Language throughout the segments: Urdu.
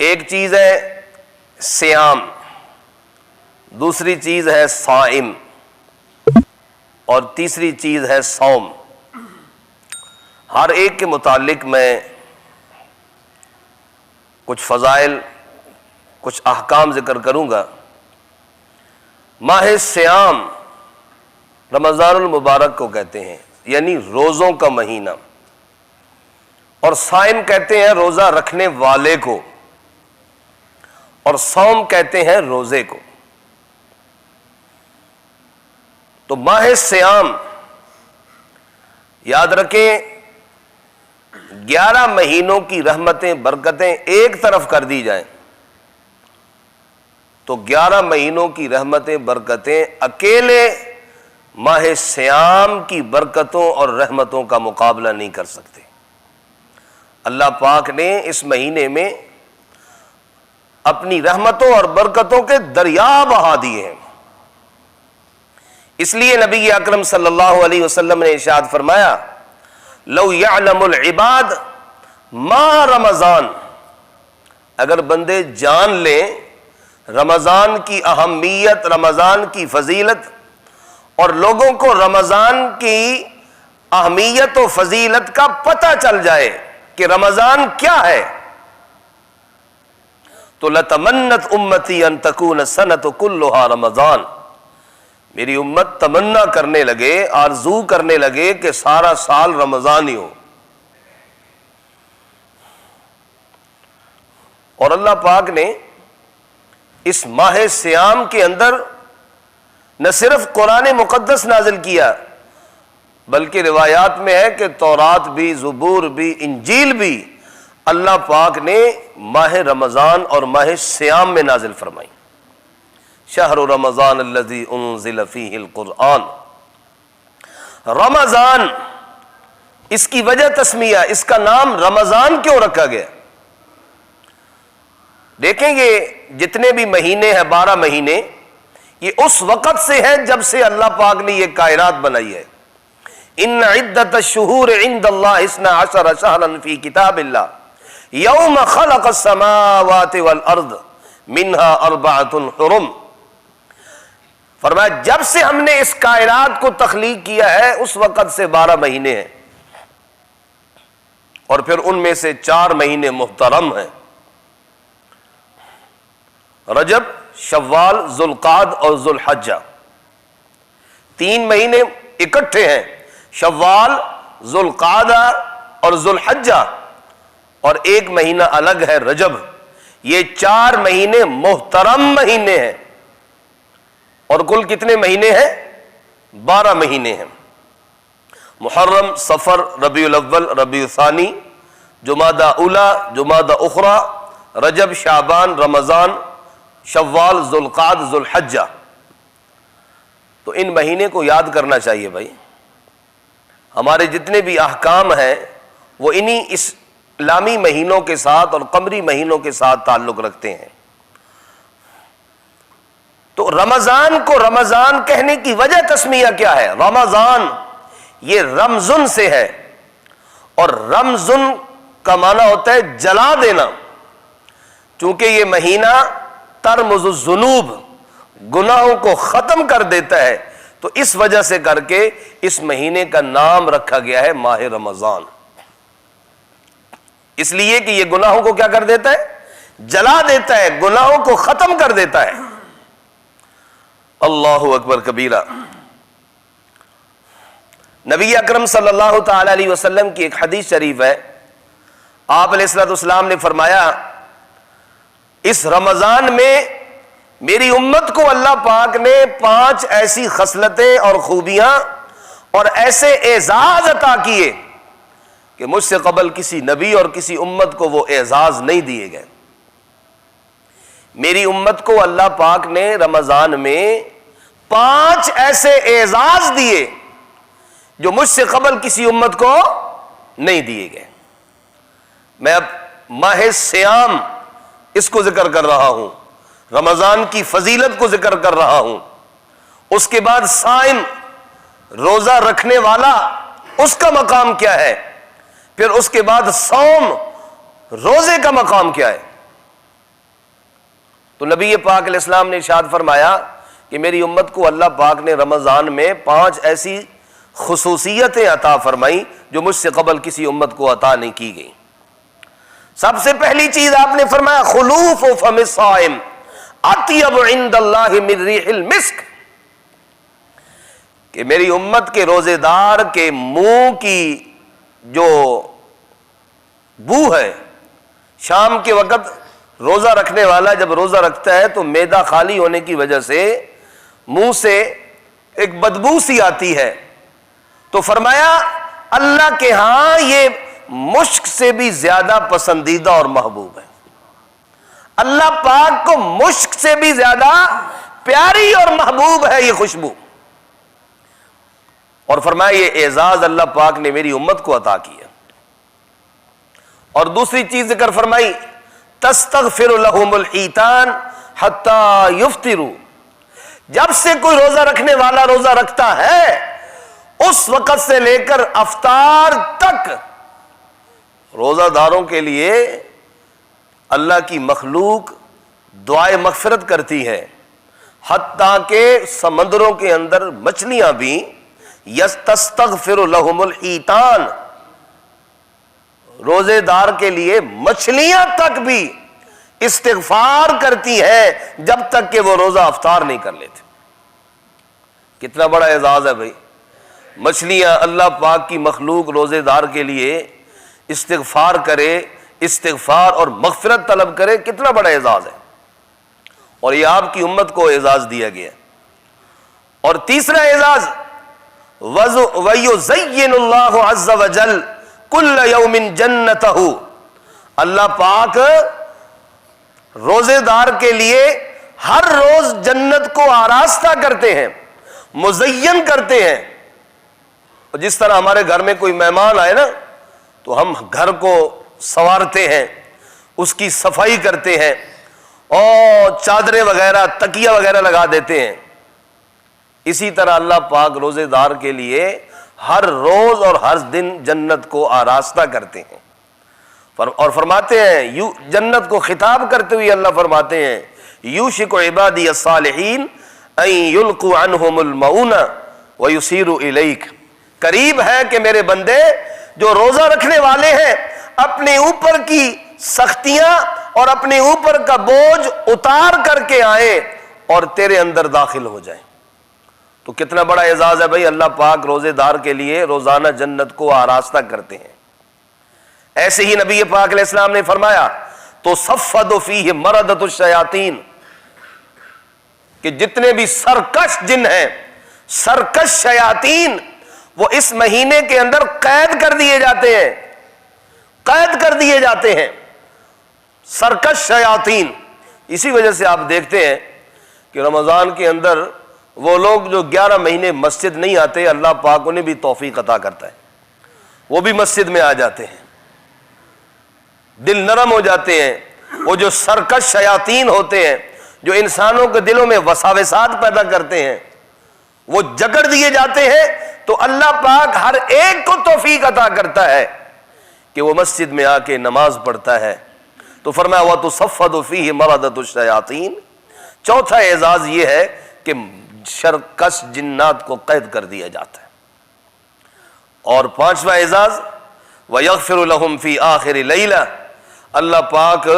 ایک چیز ہے صیام، دوسری چیز ہے صائم، اور تیسری چیز ہے صوم۔ ہر ایک کے متعلق میں کچھ فضائل، کچھ احکام ذکر کروں گا۔ ماہ صیام رمضان المبارک کو کہتے ہیں، یعنی روزوں کا مہینہ، اور صائم کہتے ہیں روزہ رکھنے والے کو، اور صوم کہتے ہیں روزے کو۔ تو ماہ صیام یاد رکھیں، 11 مہینوں کی رحمتیں برکتیں ایک طرف کر دی جائیں تو 11 مہینوں کی رحمتیں برکتیں اکیلے ماہ صیام کی برکتوں اور رحمتوں کا مقابلہ نہیں کر سکتے۔ اللہ پاک نے اس مہینے میں اپنی رحمتوں اور برکتوں کے دریا بہا دیے ہیں۔ اس لیے نبی اکرم صلی اللہ علیہ وسلم نے ارشاد فرمایا، لو یعلم العباد ما رمضان، اگر بندے جان لیں رمضان کی اہمیت، رمضان کی فضیلت، اور لوگوں کو رمضان کی اہمیت و فضیلت کا پتہ چل جائے کہ رمضان کیا ہے، تو لتمنت امتی ان تکون السنۃ کلھا رمضان، میری امت تمنا کرنے لگے، آرزو کرنے لگے کہ سارا سال رمضان ہی ہو۔ اور اللہ پاک نے اس ماہ صیام کے اندر نہ صرف قرآن مقدس نازل کیا، بلکہ روایات میں ہے کہ تورات بھی، زبور بھی، انجیل بھی اللہ پاک نے ماہ رمضان اور ماہ صیام میں نازل فرمائی۔ شہر رمضان الذی انزل فیہ القرآن، رمضان، اس کی وجہ تسمیہ، اس کا نام رمضان کیوں رکھا گیا؟ دیکھیں گے جتنے بھی مہینے ہیں، 12 مہینے، یہ اس وقت سے ہے جب سے اللہ پاک نے یہ کائنات بنائی ہے۔ ان عدت الشہور عند اللہ 12 شہرا فی کتاب اللہ یوم خلق السماوات والارض منہا 4 حرم، فرمایا جب سے ہم نے اس کائنات کو تخلیق کیا ہے اس وقت سے 12 مہینے ہیں، اور پھر ان میں سے 4 مہینے محترم ہیں، رجب، شوال، ذوالقعدہ اور ذوالحجہ۔ 3 مہینے اکٹھے ہیں، شوال، ذوالقعدہ اور ذوالحجہ، اور 1 مہینہ الگ ہے رجب۔ یہ 4 مہینے محترم مہینے ہیں، اور کل کتنے مہینے ہیں؟ 12 مہینے ہیں۔ محرم، صفر، ربیع الاول، ربیع الثانی، جمادی اولی، جمادی اخری، رجب، شعبان، رمضان، شوال، ذوالقعدہ، ذوالحجہ۔ تو ان مہینے کو یاد کرنا چاہیے بھائی۔ ہمارے جتنے بھی احکام ہیں وہ انہی اسلامی مہینوں کے ساتھ اور قمری مہینوں کے ساتھ تعلق رکھتے ہیں۔ تو رمضان کو رمضان کہنے کی وجہ تسمیہ کیا ہے؟ رمضان یہ رمضن سے ہے، اور رمضن کا معنی ہوتا ہے جلا دینا، چونکہ یہ مہینہ ترمز الذنوب، گناہوں کو ختم کر دیتا ہے، تو اس وجہ سے کر کے اس مہینے کا نام رکھا گیا ہے ماہ رمضان، اس لیے کہ یہ گناہوں کو کیا کر دیتا ہے؟ جلا دیتا ہے، گناہوں کو ختم کر دیتا ہے۔ اللہ اکبر کبیرہ۔ نبی اکرم صلی اللہ تعالی علیہ وسلم کی ایک حدیث شریف ہے، آپ علیہ الصلوۃ والسلام نے فرمایا اس رمضان میں میری امت کو اللہ پاک نے 5 ایسی خصلتیں اور خوبیاں اور ایسے اعزاز عطا کیے کہ مجھ سے قبل کسی نبی اور کسی امت کو وہ اعزاز نہیں دیے گئے۔ میری امت کو اللہ پاک نے رمضان میں 5 ایسے اعزاز دیے جو مجھ سے قبل کسی امت کو نہیں دیے گئے۔ میں اب ماہ صیام اس کو ذکر کر رہا ہوں، رمضان کی فضیلت کو ذکر کر رہا ہوں، اس کے بعد صائم، روزہ رکھنے والا، اس کا مقام کیا ہے، پھر اس کے بعد صوم، روزے کا مقام کیا ہے۔ تو نبی پاک علیہ السلام نے ارشاد فرمایا کہ میری امت کو اللہ پاک نے رمضان میں 5 ایسی خصوصیتیں عطا فرمائی جو مجھ سے قبل کسی امت کو عطا نہیں کی گئی۔ سب سے پہلی چیز آپ نے فرمایا خلوف فم الصائم اطیب عند اللہ من ریح المسک، کہ میری امت کے روزے دار کے منہ کی جو بو ہے، شام کے وقت روزہ رکھنے والا جب روزہ رکھتا ہے تو معدہ خالی ہونے کی وجہ سے منہ سے ایک بدبو سی آتی ہے، تو فرمایا اللہ کے ہاں یہ مشک سے بھی زیادہ پسندیدہ اور محبوب ہے، اللہ پاک کو مشک سے بھی زیادہ پیاری اور محبوب ہے یہ خوشبو۔ اور فرمایا یہ اعزاز اللہ پاک نے میری امت کو عطا کیا۔ اور دوسری چیز ذکر فرمائی تستغفر لهم الحیتان حتی یفطروا، جب سے کوئی روزہ رکھنے والا روزہ رکھتا ہے اس وقت سے لے کر افطار تک روزہ داروں کے لیے اللہ کی مخلوق دعائے مغفرت کرتی ہے، حتیٰ کہ سمندروں کے اندر مچھلیاں بھی یستغفر لهم الحیتان، روزے دار کے لیے مچھلیاں تک بھی استغفار کرتی ہیں جب تک کہ وہ روزہ افطار نہیں کر لیتے۔ کتنا بڑا اعزاز ہے بھائی، مچھلیاں اللہ پاک کی مخلوق روزے دار کے لیے استغفار کرے، استغفار اور مغفرت طلب کرے، کتنا بڑا اعزاز ہے، اور یہ آپ کی امت کو اعزاز دیا گیا۔ اور تیسرا اعزاز وَيُزَيِّنُ اللَّهُ عَزَّ وَجَلَّ كُلَّ يَوْمٍ جَنَّتَهُ، اللہ پاک روزے دار کے لیے ہر روز جنت کو آراستہ کرتے ہیں، مزین کرتے ہیں۔ جس طرح ہمارے گھر میں کوئی مہمان آئے نا تو ہم گھر کو سنوارتے ہیں، اس کی صفائی کرتے ہیں اور چادریں وغیرہ تکیہ وغیرہ لگا دیتے ہیں، اسی طرح اللہ پاک روزے دار کے لیے ہر روز اور ہر دن جنت کو آراستہ کرتے ہیں۔ اور فرماتے ہیں جنت کو خطاب کرتے ہوئے اللہ فرماتے ہیں یوشک عبادی الصالحین ان یلقوا عنہم المعون ویسیروا الیک، قریب ہے کہ میرے بندے جو روزہ رکھنے والے ہیں اپنے اوپر کی سختیاں اور اپنے اوپر کا بوجھ اتار کر کے آئیں اور تیرے اندر داخل ہو جائیں۔ تو کتنا بڑا اعزاز ہے بھائی، اللہ پاک روزے دار کے لیے روزانہ جنت کو آراستہ کرتے ہیں۔ ایسے ہی نبی پاک علیہ السلام نے فرمایا تو صفد فیہ مردۃ الشیاطین، کہ جتنے بھی سرکش جن ہیں، سرکش شیاطین، وہ اس مہینے کے اندر قید کر دیے جاتے ہیں، قید کر دیے جاتے ہیں سرکش شیاطین۔ اسی وجہ سے آپ دیکھتے ہیں کہ رمضان کے اندر وہ لوگ جو 11 مہینے مسجد نہیں آتے، اللہ پاک انہیں بھی توفیق عطا کرتا ہے، وہ بھی مسجد میں آ جاتے ہیں، دل نرم ہو جاتے ہیں۔ وہ جو سرکش شیاطین ہوتے ہیں جو انسانوں کے دلوں میں وساوسات پیدا کرتے ہیں، وہ جکڑ دیے جاتے ہیں، تو اللہ پاک ہر ایک کو توفیق عطا کرتا ہے کہ وہ مسجد میں آ کے نماز پڑھتا ہے۔ تو فرمایا وَتُصَفَّدُ فِيهِ مَرَدَةُ الشَّيَاطِينِ، چوتھا اعزاز یہ ہے کہ سرکش جنات کو قید کر دیا جاتا ہے۔ اور پانچواں اعزاز وَيَغْفِرُ لَهُمْ فِي آخِرِ لَيْلَةٍ، اللہ پاک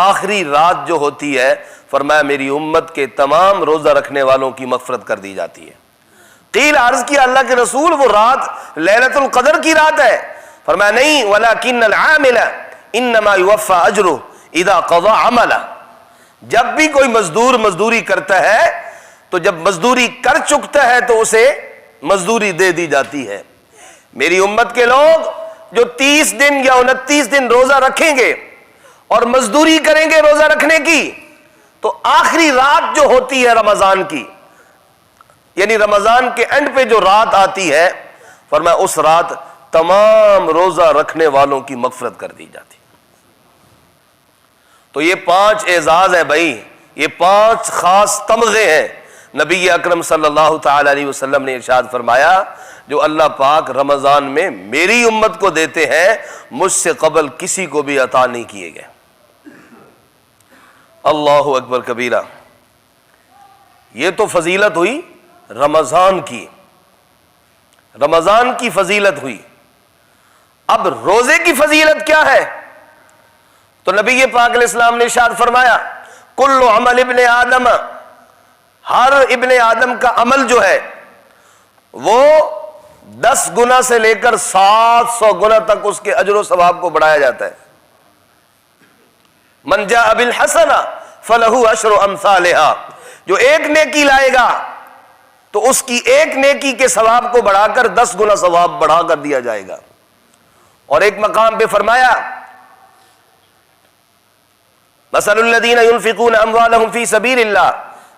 آخری رات جو ہوتی ہے فرمایا میری امت کے تمام روزہ رکھنے والوں کی مغفرت کر دی جاتی ہے۔ قیل، عرض کیا اللہ کے رسول وہ رات لیلۃ القدر کی رات ہے؟ فرمایا نہیں، وَلَكِنَّ الْعَامِلَ إِنَّمَا يُوَفَّى أَجْرُهُ إِذَا قَضَى عَمَلَهُ، جب بھی کوئی مزدور مزدوری کرتا ہے تو جب مزدوری کر چکتا ہے تو اسے مزدوری دے دی جاتی ہے۔ میری امت کے لوگ جو 30 دن یا 29 دن روزہ رکھیں گے اور مزدوری کریں گے روزہ رکھنے کی، تو آخری رات جو ہوتی ہے رمضان کی، یعنی رمضان کے اینڈ پہ جو رات آتی ہے، فرمایا اس رات تمام روزہ رکھنے والوں کی مغفرت کر دی جاتی۔ تو یہ 5 اعزاز ہے بھائی، یہ 5 خاص تمغے ہیں۔ نبی اکرم صلی اللہ تعالی علیہ وسلم نے ارشاد فرمایا جو اللہ پاک رمضان میں میری امت کو دیتے ہیں، مجھ سے قبل کسی کو بھی عطا نہیں کیے گئے۔ اللہ اکبر کبیرہ. یہ تو فضیلت ہوئی رمضان کی، رمضان کی فضیلت ہوئی. اب روزے کی فضیلت کیا ہے؟ تو نبی پاک علیہ السلام نے ارشاد فرمایا کل عمل ابن آدم، ہر ابن آدم کا عمل جو ہے وہ 10 گنا سے لے کر 700 گنا تک اس کے اجر و ثواب کو بڑھایا جاتا ہے. من جاء بالحسنہ فلہ عشر امثالہا، جو ایک نیکی لائے گا تو اس کی ایک نیکی کے ثواب کو بڑھا کر 10 گنا ثواب بڑھا کر دیا جائے گا. اور ایک مقام پہ فرمایا مثل الذین ينفقون اموالهم فی سبیل اللہ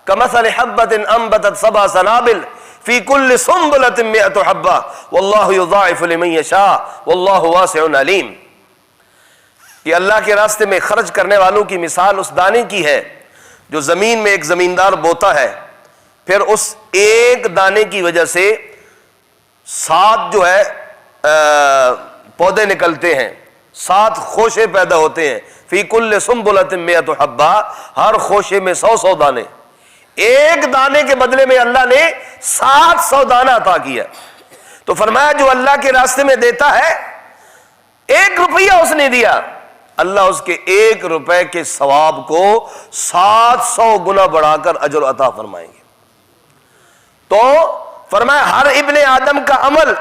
کمثل حبۃ انبتت 7 سنابل فی کل سنبلۃ 100 حبہ واللہ یضاعف لمن یشاء واللہ واسع علیم. کہ اللہ کے راستے میں خرچ کرنے والوں کی مثال اس دانے کی ہے جو زمین میں ایک زمیندار بوتا ہے، پھر اس ایک دانے کی وجہ سے 7 جو ہے پودے نکلتے ہیں، 7 خوشے پیدا ہوتے ہیں. فی کل سنبلۃ 100 حبہ، ہر خوشے میں 100 دانے. ایک دانے کے بدلے میں اللہ نے 700 دانہ عطا کیا. تو فرمایا جو اللہ کے راستے میں دیتا ہے، 1 روپیہ اس نے دیا، اللہ اس کے 1 روپے کے ثواب کو 700 گنا بڑھا کر اجر عطا فرمائیں گے. تو فرمایا ہر ابن آدم کا عمل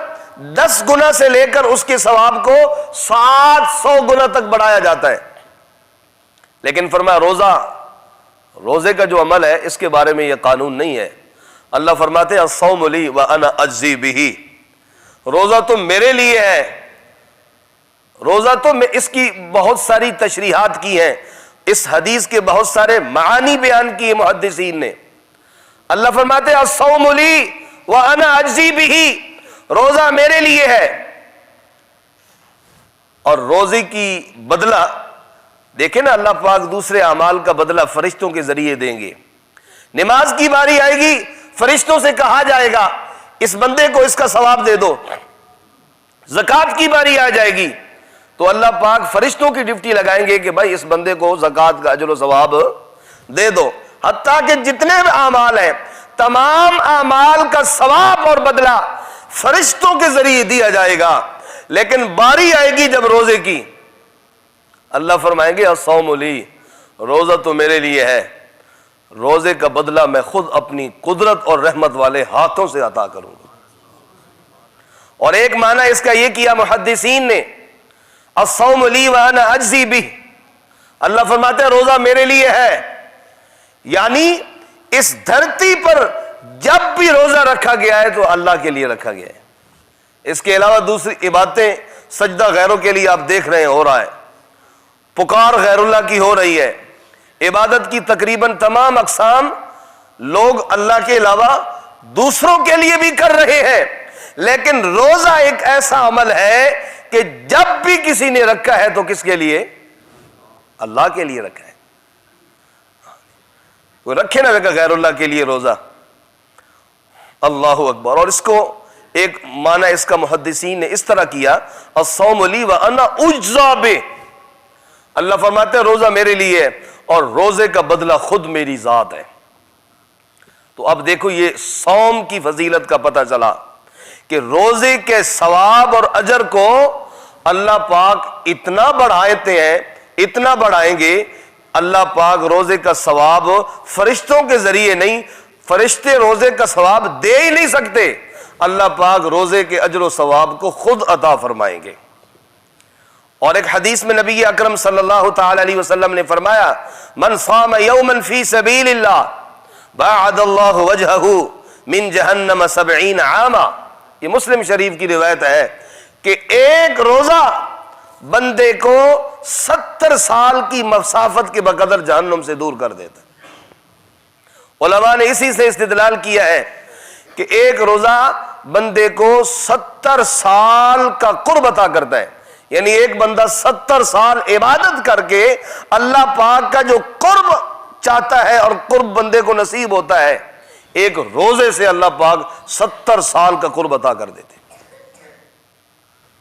10 گنا سے لے کر اس کے ثواب کو 700 گنا تک بڑھایا جاتا ہے. لیکن فرمایا روزے کا جو عمل ہے اس کے بارے میں یہ قانون نہیں ہے. اللہ فرماتے ہیں الصوم لی وانا اجزی بہ، روزہ تو میرے لیے ہے. روزہ تو میں اس کی بہت ساری تشریحات کی ہیں، اس حدیث کے بہت سارے معانی بیان کیے محدثین نے. اللہ فرماتے ہیں الصوم لی وانا اجزی بہ، روزہ میرے لیے ہے. اور روزے کی بدلہ دیکھیں نا، اللہ پاک دوسرے اعمال کا بدلہ فرشتوں کے ذریعے دیں گے. نماز کی باری آئے گی، فرشتوں سے کہا جائے گا اس بندے کو اس کا ثواب دے دو. زکوٰۃ کی باری آ جائے گی تو اللہ پاک فرشتوں کی ڈیوٹی لگائیں گے کہ بھائی اس بندے کو زکوٰۃ کا اجر و ثواب دے دو. حتیٰ کہ جتنے بھی اعمال ہیں تمام اعمال کا ثواب اور بدلہ فرشتوں کے ذریعے دیا جائے گا. لیکن باری آئے گی جب روزے کی، اللہ فرمائیں گے الصوم لی، روزہ تو میرے لیے ہے، روزے کا بدلہ میں خود اپنی قدرت اور رحمت والے ہاتھوں سے عطا کروں گا. اور ایک معنی اس کا یہ کیا محدثین نے الصوم لی وانا اجزی بہ، اللہ فرماتے ہیں روزہ میرے لیے ہے، یعنی اس دھرتی پر جب بھی روزہ رکھا گیا ہے تو اللہ کے لیے رکھا گیا ہے. اس کے علاوہ دوسری عبادتیں سجدہ غیروں کے لیے آپ دیکھ رہے ہیں ہو رہا ہے، پکار غیر اللہ کی ہو رہی ہے. عبادت کی تقریباً تمام اقسام لوگ اللہ کے علاوہ دوسروں کے لیے بھی کر رہے ہیں. لیکن روزہ ایک ایسا عمل ہے کہ جب بھی کسی نے رکھا ہے تو کس کے لیے؟ اللہ کے لیے رکھا ہے. کوئی رکھے نہ رکھا غیر اللہ کے لیے روزہ. اللہ اکبر. اور اس کو ایک معنی اس کا محدثین نے اس طرح کیا الصوم لی وانا اجزی بہ، اللہ فرماتے ہیں روزہ میرے لیے اور روزے کا بدلہ خود میری ذات ہے. تو اب دیکھو یہ صوم کی فضیلت کا پتہ چلا کہ روزے کے ثواب اور اجر کو اللہ پاک اتنا بڑھاتے ہیں، اتنا بڑھائیں گے. اللہ پاک روزے کا ثواب فرشتوں کے ذریعے نہیں، فرشتے روزے کا ثواب دے ہی نہیں سکتے، اللہ پاک روزے کے اجر و ثواب کو خود عطا فرمائیں گے. اور ایک حدیث میں نبی اکرم صلی اللہ تعالی علیہ وسلم نے فرمایا من صام یوما فی سبیل اللہ باعد اللہ وجہہ من جہنم 70 عاما. یہ مسلم شریف کی روایت ہے کہ ایک روزہ بندے کو 70 سال کی مسافت کے بقدر جہنم سے دور کر دیتا ہے. علماء نے اسی سے استدلال کیا ہے کہ ایک روزہ بندے کو 70 سال کا قرب عطا کرتا ہے. یعنی ایک بندہ 70 سال عبادت کر کے اللہ پاک کا جو قرب چاہتا ہے اور قرب بندے کو نصیب ہوتا ہے، ایک روزے سے اللہ پاک 70 سال کا قرب عطا کر دیتے.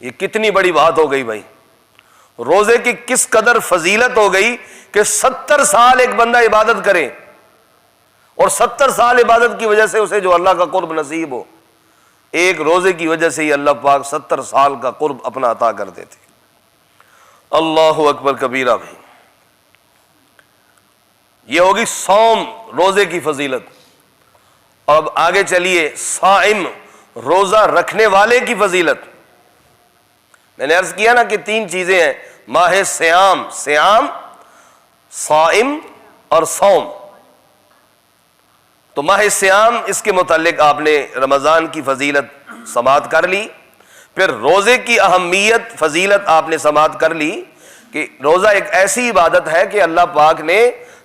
یہ کتنی بڑی بات ہو گئی بھائی. روزے کی کس قدر فضیلت ہو گئی کہ 70 سال ایک بندہ عبادت کرے اور 70 سال عبادت کی وجہ سے اسے جو اللہ کا قرب نصیب ہو، ایک روزے کی وجہ سے ہی اللہ پاک 70 سال کا قرب اپنا عطا کر دیتے۔ اللہ اکبر کبیرہ۔ بھائی یہ ہوگی صوم، روزے کی فضیلت۔ اور اب آگے چلیے صائم، روزہ رکھنے والے کی فضیلت۔ میں نے عرض کیا نا کہ 3 چیزیں ہیں، ماہ سیام، سیام، صائم اور صوم۔ تو ماہ سیام، اس کے متعلق آپ نے رمضان کی فضیلت سماعت کر لی، پھر روزے کی اہمیت، فضیلت آپ نے سماعت کر لی کہ روزہ ایک ایسی عبادت ہے کہ اللہ پاک نے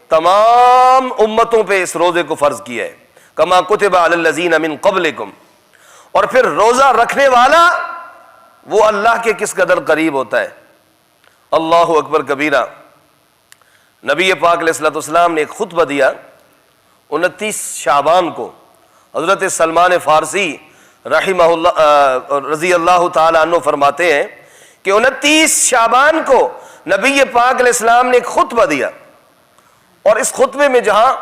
تمام امتوں پہ اس روزے کو فرض کیا ہے، کما کتب علی الذین من قبلکم۔ اور پھر روزہ رکھنے والا وہ اللہ کے کس قدر قریب ہوتا ہے۔ اللہ اکبر کبیرہ۔ نبی پاک علیہ الصلوۃ والسلام نے ایک خطبہ دیا 29 شعبان کو۔ حضرت سلمان فارسی رحمہ اللہ رضی اللہ تعالی عنہ فرماتے ہیں کہ 29 شعبان کو نبی پاک علیہ السلام نے ایک خطبہ دیا، اور اس خطبے میں جہاں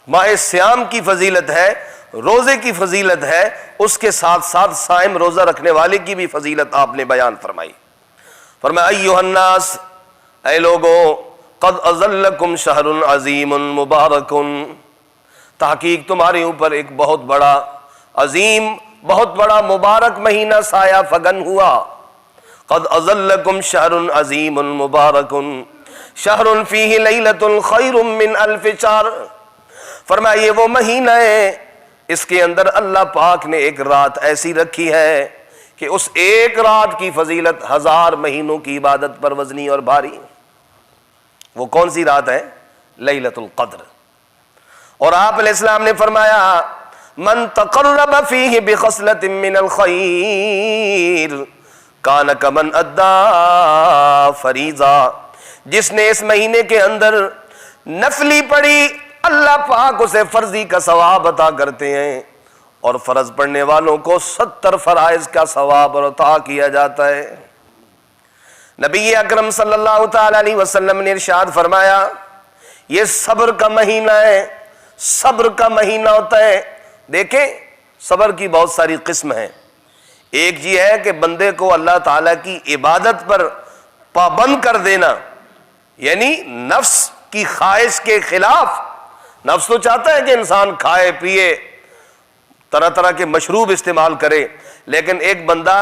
ماہ سیام کی فضیلت ہے، روزے کی فضیلت ہے، اس کے ساتھ ساتھ صائم روزہ رکھنے والے کی بھی فضیلت آپ نے بیان فرمائی۔ فرمایا ایھا الناس، اے لوگو، قد اظلکم شہر عظیم مبارک، تحقیق تمہارے اوپر ایک بہت بڑا عظیم، بہت بڑا مبارک مہینہ سایہ فگن ہوا۔ قد اظلکم شہر عظیم مبارک شہر فیہ لیلۃ خیر من الف شہر۔ فرمایا یہ وہ مہینہ ہے، اس کے اندر اللہ پاک نے ایک رات ایسی رکھی ہے کہ اس ایک رات کی فضیلت 1000 مہینوں کی عبادت پر وزنی اور بھاری۔ وہ کون سی رات ہے؟ لیلۃ القدر۔ اور آپ علیہ السلام نے فرمایا من تقرب فیہ بخصلۃ من الخیر کان کمن ادا فریضہ، جس نے اس مہینے کے اندر نفلی پڑھی اللہ پاک اسے فرضی کا ثواب عطا کرتے ہیں، اور فرض پڑھنے والوں کو 70 فرائض کا ثواب عطا کیا جاتا ہے۔ نبی اکرم صلی اللہ تعالی علیہ وسلم نے ارشاد فرمایا یہ صبر کا مہینہ ہے، صبر کا مہینہ ہوتا ہے۔ دیکھیں صبر کی بہت ساری قسم ہیں۔ ایک یہ ہے کہ بندے کو اللہ تعالیٰ کی عبادت پر پابند کر دینا، یعنی نفس کی خواہش کے خلاف۔ نفس تو چاہتا ہے کہ انسان کھائے پیے، طرح طرح کے مشروب استعمال کرے، لیکن ایک بندہ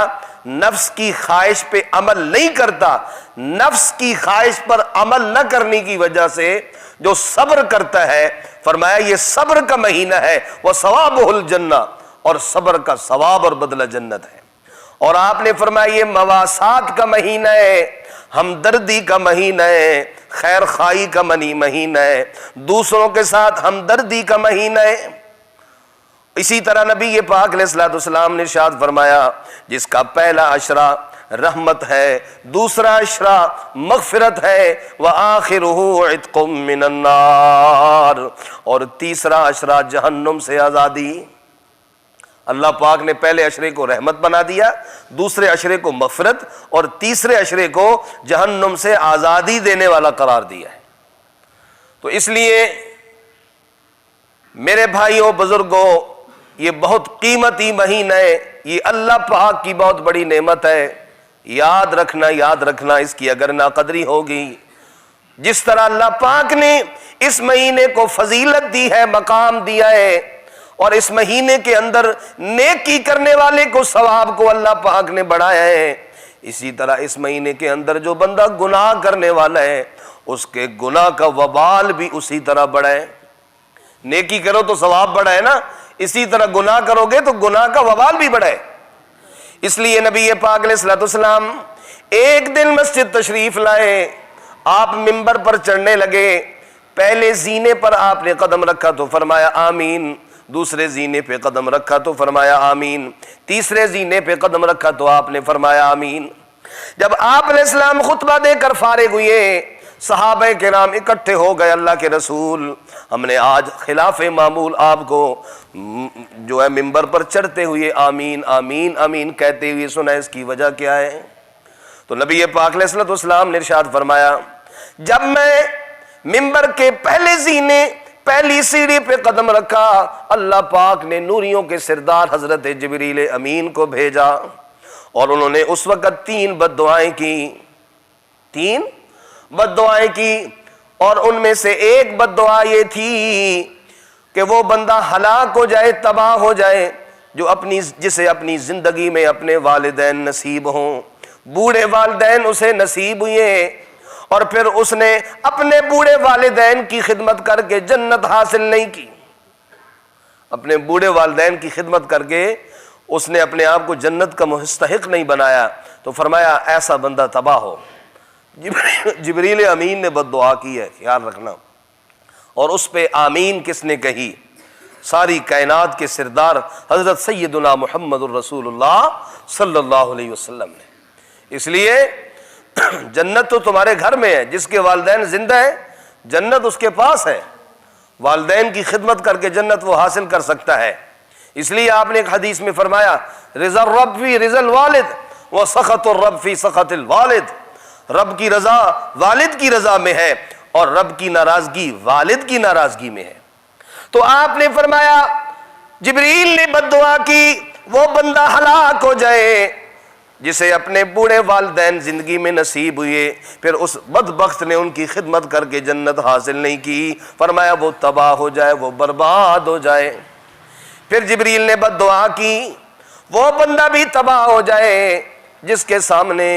نفس کی خواہش پہ عمل نہیں کرتا، نفس کی خواہش پر عمل نہ کرنے کی وجہ سے جو صبر کرتا ہے، فرمایا یہ صبر کا مہینہ ہے، وَثَوَابُهُ الْجَنَّةُ، اور صبر کا ثواب اور بدلہ جنت ہے۔ اور آپ نے فرمایا یہ مواسات کا مہینہ ہے، ہمدردی کا مہینہ ہے، خیر خواہی کا مہینہ ہے، دوسروں کے ساتھ ہمدردی کا مہینہ ہے۔ اسی طرح نبی پاک علیہ الصلوۃ والسلام نے ارشاد فرمایا جس کا پہلا عشرہ رحمت ہے، دوسرا عشرہ مغفرت ہے، وآخرہ عتق من النار، اور تیسرا عشرہ جہنم سے آزادی۔ اللہ پاک نے پہلے عشرے کو رحمت بنا دیا، دوسرے عشرے کو مغفرت، اور تیسرے عشرے کو جہنم سے آزادی دینے والا قرار دیا ہے۔ تو اس لیے میرے بھائیوں بزرگوں، یہ بہت قیمتی مہینہ ہے، یہ اللہ پاک کی بہت بڑی نعمت ہے۔ یاد رکھنا، یاد رکھنا، اس کی اگر ناقدری ہوگی، جس طرح اللہ پاک نے اس مہینے کو فضیلت دی ہے، مقام دیا ہے، اور اس مہینے کے اندر نیکی کرنے والے کو ثواب کو اللہ پاک نے بڑھایا ہے، اسی طرح اس مہینے کے اندر جو بندہ گناہ کرنے والا ہے اس کے گناہ کا وبال بھی اسی طرح بڑھا ہے۔ نیکی کرو تو ثواب بڑھا ہے نا، اسی طرح گناہ کرو گے تو گناہ کا وبال بھی بڑھا ہے۔ اس لیے نبی پاک علیہ الصلوۃ والسلام ایک دن مسجد تشریف لائے، آپ منبر پر چڑھنے لگے، پہلے زینے پر آپ نے قدم رکھا تو فرمایا آمین، دوسرے زینے پہ قدم رکھا تو فرمایا آمین، تیسرے زینے پہ قدم رکھا تو آپ نے فرمایا آمین۔ جب آپ علیہ السلام خطبہ دے کر فارغ ہوئے، صحابہ کرام اکٹھے ہو گئے، اللہ کے رسول ہم نے آج خلاف معمول آپ کو جو ہے منبر پر چڑھتے ہوئے آمین آمین آمین کہتے ہوئے سنا، اس کی وجہ کیا ہے؟ تو نبی پاک علیہ الصلوۃ والسلام نے ارشاد فرمایا جب میں منبر کے پہلے زینے پہلی سیڑھی پہ قدم رکھا، اللہ پاک نے نوریوں کے سردار حضرت جبریل امین کو بھیجا، اور انہوں نے اس وقت 3 بد دعائیں کی، 3 بد دعائیں کی، اور ان میں سے ایک بد دعا یہ تھی کہ وہ بندہ ہلاک ہو جائے، تباہ ہو جائے، جسے اپنی زندگی میں اپنے والدین نصیب ہوں، بوڑھے والدین اسے نصیب ہوئے، اور پھر اس نے اپنے بوڑھے والدین کی خدمت کر کے جنت حاصل نہیں کی، اپنے بوڑھے والدین کی خدمت کر کے اس نے اپنے آپ کو جنت کا مستحق نہیں بنایا، تو فرمایا ایسا بندہ تباہ ہو۔ جبریل امین نے بد دعا کی ہے، خیال رکھنا، اور اس پہ آمین کس نے کہی؟ ساری کائنات کے سردار حضرت سیدنا محمد الرسول اللہ صلی اللہ علیہ وسلم نے۔ اس لیے جنت تو تمہارے گھر میں ہے، جس کے والدین زندہ ہیں جنت اس کے پاس ہے، والدین کی خدمت کر کے جنت وہ حاصل کر سکتا ہے۔ اس لیے آپ نے ایک حدیث میں فرمایا رضا الرب فی رضا الوالد و سخط الرب فی سخط الوالد، رب کی رضا والد کی رضا میں ہے، اور رب کی ناراضگی والد کی ناراضگی میں ہے۔ تو آپ نے فرمایا جبریل نے بد دعا کی وہ بندہ ہلاک ہو جائے جسے اپنے بوڑھے والدین زندگی میں نصیب ہوئے، پھر اس بدبخت نے ان کی خدمت کر کے جنت حاصل نہیں کی، فرمایا وہ تباہ ہو جائے، وہ برباد ہو جائے۔ پھر جبریل نے بد دعا کی وہ بندہ بھی تباہ ہو جائے جس کے سامنے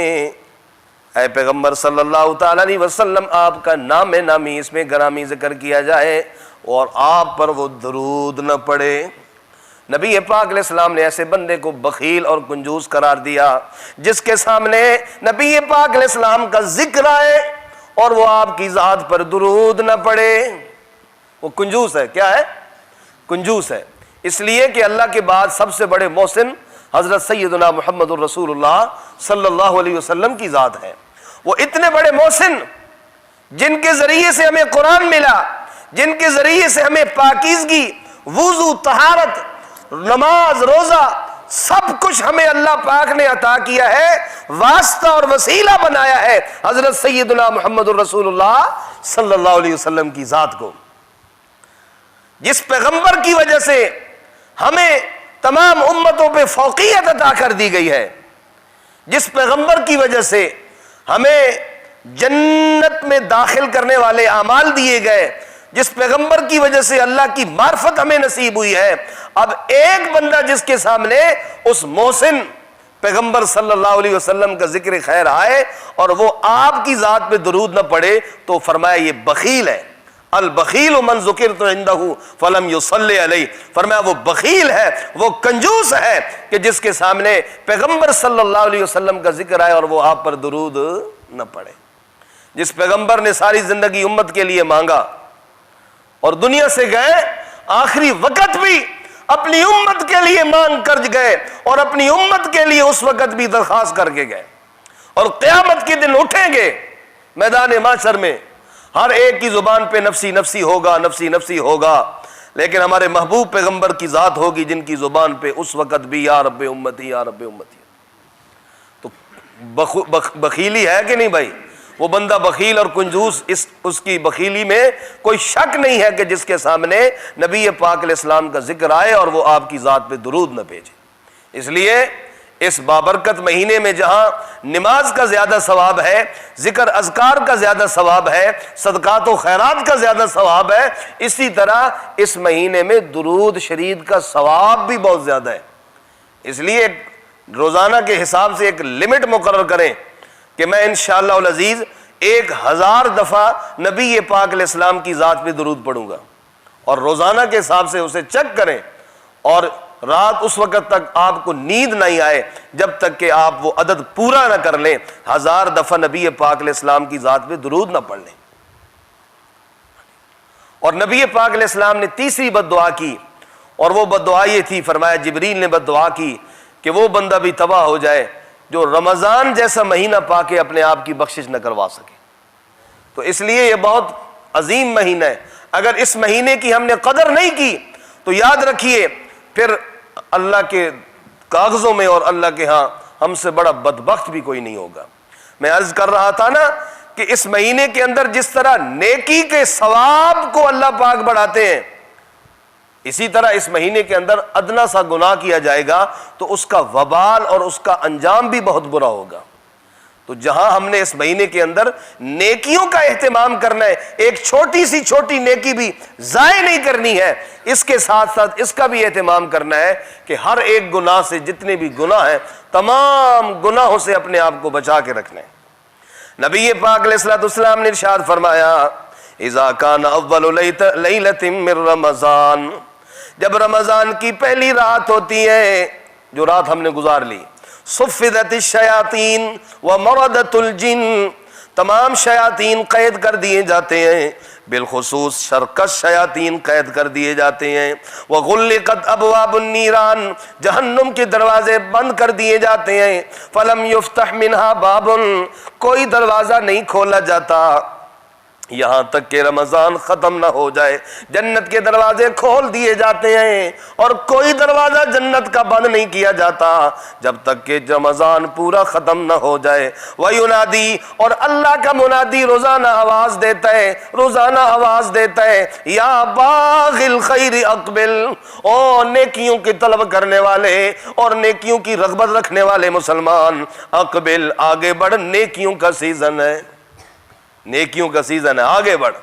اے پیغمبر صلی اللہ تعالی علیہ وسلم آپ کا نام نامی اس میں گرامی ذکر کیا جائے اور آپ پر وہ درود نہ پڑے۔ نبی پاک علیہ السلام نے ایسے بندے کو بخیل اور کنجوس قرار دیا جس کے سامنے نبی پاک علیہ السلام کا ذکر آئے اور وہ آپ کی ذات پر درود نہ پڑے، وہ کنجوس ہے۔ کیا ہے؟ کنجوس ہے۔ اس لیے کہ اللہ کے بعد سب سے بڑے محسن حضرت سیدنا محمد الرسول اللہ صلی اللہ علیہ وسلم کی ذات ہے۔ وہ اتنے بڑے محسن جن کے ذریعے سے ہمیں قرآن ملا، جن کے ذریعے سے ہمیں پاکیزگی، وضو، طہارت، نماز، روزہ، سب کچھ ہمیں اللہ پاک نے عطا کیا ہے، واسطہ اور وسیلہ بنایا ہے حضرت سیدنا محمد الرسول اللہ صلی اللہ علیہ وسلم کی ذات کو، جس پیغمبر کی وجہ سے ہمیں تمام امتوں پہ فوقیت عطا کر دی گئی ہے، جس پیغمبر کی وجہ سے ہمیں جنت میں داخل کرنے والے اعمال دیے گئے، جس پیغمبر کی وجہ سے اللہ کی معرفت ہمیں نصیب ہوئی ہے۔ اب ایک بندہ جس کے سامنے اس محسن پیغمبر صلی اللہ علیہ وسلم کا ذکر خیر آئے اور وہ آپ کی ذات پہ درود نہ پڑے تو فرمایا یہ بخیل ہے۔ البخیل من ذکرت عنده فلم یصلی علیہ، فرمایا وہ بخیل ہے، وہ کنجوس ہے کہ جس کے سامنے پیغمبر صلی اللہ علیہ وسلم کا ذکر آئے اور وہ آپ پر درود نہ پڑے۔ جس پیغمبر نے ساری زندگی امت کے لیے مانگا اور دنیا سے گئے، آخری وقت بھی اپنی امت کے لیے مانگ کر گئے اور اپنی امت کے لیے اس وقت بھی درخواست کر کے گئے، اور قیامت کے دن اٹھیں گے میدان محشر میں، ہر ایک کی زبان پہ نفسی نفسی ہوگا، نفسی نفسی ہوگا، لیکن ہمارے محبوب پیغمبر کی ذات ہوگی جن کی زبان پہ اس وقت بھی یا رب امتی یا رب امتی۔ تو بخیلی ہے کہ نہیں بھائی؟ وہ بندہ بخیل اور کنجوس، اس کی بخیلی میں کوئی شک نہیں ہے کہ جس کے سامنے نبی پاک علیہ السلام کا ذکر آئے اور وہ آپ کی ذات پہ درود نہ بھیجے۔ اس لیے اس بابرکت مہینے میں جہاں نماز کا زیادہ ثواب ہے، ذکر اذکار کا زیادہ ثواب ہے، صدقات و خیرات کا زیادہ ثواب ہے، اسی طرح اس مہینے میں درود شریف کا ثواب بھی بہت زیادہ ہے۔ اس لیے روزانہ کے حساب سے ایک لمٹ مقرر کریں کہ میں انشاءاللہ العزیز 1000 دفعہ نبی پاک علیہ السلام کی ذات پہ درود پڑھوں گا، اور روزانہ کے حساب سے اسے چیک کریں، اور رات اس وقت تک آپ کو نیند نہیں آئے جب تک کہ آپ وہ عدد پورا نہ کر لیں، 1000 دفعہ نبی پاک علیہ السلام کی ذات پہ درود نہ پڑھ لیں۔ اور نبی پاک علیہ السلام نے تیسری بد دعا کی، اور وہ بد دعا یہ تھی، فرمایا جبریل نے بد دعا کی کہ وہ بندہ بھی تباہ ہو جائے جو رمضان جیسا مہینہ پا کے اپنے آپ کی بخشش نہ کروا سکے۔ تو اس لیے یہ بہت عظیم مہینہ ہے، اگر اس مہینے کی ہم نے قدر نہیں کی تو یاد رکھیے پھر اللہ کے کاغذوں میں اور اللہ کے ہاں ہم سے بڑا بدبخت بھی کوئی نہیں ہوگا۔ میں عرض کر رہا تھا نا کہ اس مہینے کے اندر جس طرح نیکی کے ثواب کو اللہ پاک بڑھاتے ہیں، اسی طرح اس مہینے کے اندر ادنا سا گناہ کیا جائے گا تو اس کا وبال اور اس کا انجام بھی بہت برا ہوگا۔ تو جہاں ہم نے اس مہینے کے اندر نیکیوں کا اہتمام کرنا ہے، ایک چھوٹی سی چھوٹی نیکی بھی ضائع نہیں کرنی ہے، اس کے ساتھ ساتھ اس کا بھی اہتمام کرنا ہے کہ ہر ایک گناہ سے، جتنے بھی گناہ ہیں تمام گناہوں سے اپنے آپ کو بچا کے رکھنا ہے۔ نبی پاک علیہ الصلوۃ والسلام نے ارشاد فرمایا اذا کان اول لیلۃ من رمضان، جب رمضان کی پہلی رات ہوتی ہے، جو رات ہم نے گزار لی، صفدت الشیاطین ومردت الجن، تمام شیاطین قید کر دیے جاتے ہیں، بالخصوص شرکش شیاطین قید کر دیے جاتے ہیں، وغلقت ابواب النیران، جہنم کے دروازے بند کر دیے جاتے ہیں، فلم یفتح منہا باب، کوئی دروازہ نہیں کھولا جاتا یہاں تک کہ رمضان ختم نہ ہو جائے۔ جنت کے دروازے کھول دیے جاتے ہیں اور کوئی دروازہ جنت کا بند نہیں کیا جاتا جب تک کہ رمضان پورا ختم نہ ہو جائے۔ وَيُنَادِي، اور اللہ کا منادی روزانہ آواز دیتا ہے، روزانہ آواز دیتا ہے، یا باغ الخیر اقبل، او نیکیوں کی طلب کرنے والے اور نیکیوں کی رغبت رکھنے والے مسلمان، اقبل، آگے بڑھ، نیکیوں کا سیزن ہے، نیکیوں کا سیزن ہے، آگے بڑھ۔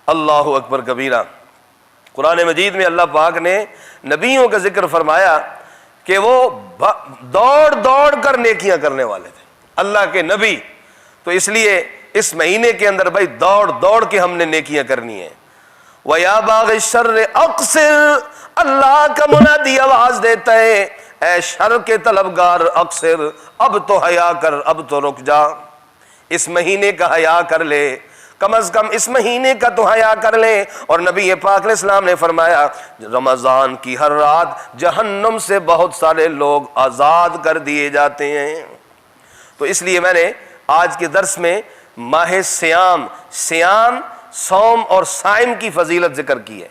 اللہ اکبر کبیرہ۔ قرآن مجید میں اللہ پاک نے نبیوں کا ذکر فرمایا کہ وہ دوڑ دوڑ کر نیکیاں کرنے والے تھے، اللہ کے نبی۔ تو اس لیے اس مہینے کے اندر بھائی دوڑ دوڑ کے ہم نے نیکیاں کرنی ہیں۔ وَيَا بَاغِ الشَّرِّ أَقْصِرْ، اللہ کا منادی آواز دیتا ہے، اے شر کے طلبگار اقصر، اب تو حیا کر، اب تو رک جا، اس مہینے کا حیا کر لے، کم از کم اس مہینے کا تو حیا کر لے۔ اور نبی پاک علیہ السلام نے فرمایا رمضان کی ہر رات جہنم سے بہت سارے لوگ آزاد کر دیے جاتے ہیں۔ تو اس لیے میں نے آج کے درس میں ماہ سیام، صوم اور صائم کی فضیلت ذکر کی ہے۔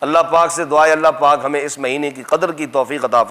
اللہ پاک سے دعا ہے اللہ پاک ہمیں اس مہینے کی قدر کی توفیق عطا فرمائے۔